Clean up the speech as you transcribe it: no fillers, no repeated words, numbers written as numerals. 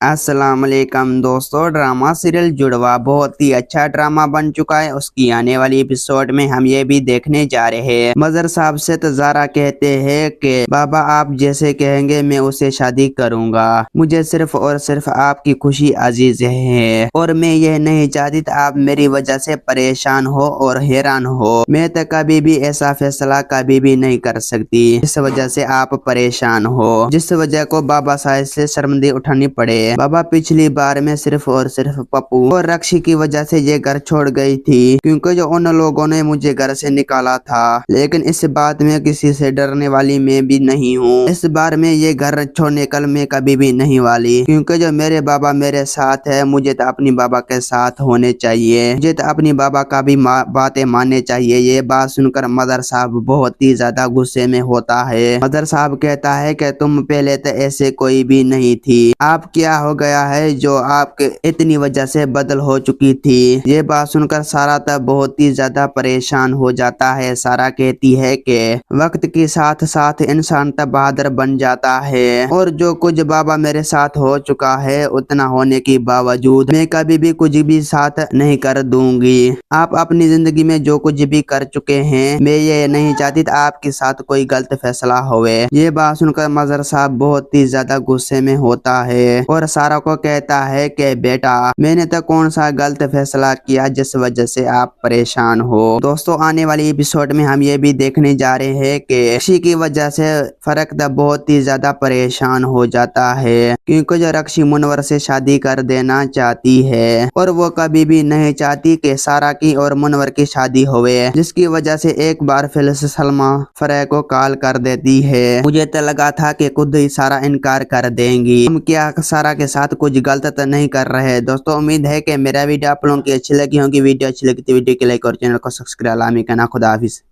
अस्सलाम वालेकुम दोस्तों, ड्रामा सीरियल जुड़वा बहुत ही अच्छा ड्रामा बन चुका है। उसकी आने वाली एपिसोड में हम ये भी देखने जा रहे हैं। मजर साहब से तो ज़ारा कहते हैं कि बाबा आप जैसे कहेंगे मैं उसे शादी करूंगा, मुझे सिर्फ और सिर्फ आपकी खुशी अजीज है और मैं ये नहीं चाहती आप मेरी वजह से परेशान हो और हैरान हो। मैं तो कभी भी ऐसा फैसला कभी भी नहीं कर सकती जिस वजह से आप परेशान हो, जिस वजह को बाबा साहब से शर्मिंदगी उठानी पड़े। बाबा पिछली बार में सिर्फ और सिर्फ पप्पू और रक्षी की वजह से ये घर छोड़ गई थी, क्योंकि जो उन लोगों ने मुझे घर से निकाला था। लेकिन इस बात में किसी से डरने वाली मैं भी नहीं हूँ। इस बार में ये घर छोड़ने कल मैं कभी भी नहीं वाली, क्योंकि जो मेरे बाबा मेरे साथ है, मुझे तो अपनी बाबा के साथ होने चाहिए, मुझे तो अपनी बाबा का भी बातें मानने चाहिए। ये बात सुनकर मदर साहब बहुत ही ज्यादा गुस्से में होता है। मदर साहब कहता है कि तुम पहले तो ऐसे कोई भी नहीं थी, आप क्या हो गया है जो आपके इतनी वजह से बदल हो चुकी थी। ये बात सुनकर सारा तब बहुत ही ज्यादा परेशान हो जाता है। सारा कहती है कि वक्त के साथ साथ इंसान तब बहादुर बन जाता है और जो कुछ बाबा मेरे साथ हो चुका है उतना होने के बावजूद मैं कभी भी कुछ भी साथ नहीं कर दूंगी। आप अपनी जिंदगी में जो कुछ भी कर चुके हैं, मैं ये नहीं चाहती आपके साथ कोई गलत फैसला होवे। ये बात सुनकर मजर साहब बहुत ही ज्यादा गुस्से में होता है और सारा को कहता है कि बेटा मैंने तो कौन सा गलत फैसला किया जिस वजह से आप परेशान हो। दोस्तों आने वाली एपिसोड में हम ये भी देखने जा रहे हैं कि रक्षी की वजह से फर्क तो बहुत ही ज्यादा परेशान हो जाता है, क्योंकि जो रक्षी मुनवर से शादी कर देना चाहती है और वो कभी भी नहीं चाहती कि सारा की और मुनवर की शादी होवे, जिसकी वजह से एक बार फिर से सलमा फरे को कॉल कर देती है। मुझे तो लगा था कि खुद ही सारा इनकार कर देंगी, हम क्या सारा के साथ कुछ गलत तो नहीं कर रहे। दोस्तों उम्मीद है कि मेरा वीडियो आप लोगों की अच्छी लगी होगी। वीडियो अच्छी लगी तो वीडियो को लाइक और चैनल को सब्सक्राइब लामी करना। खुदा हाफिज।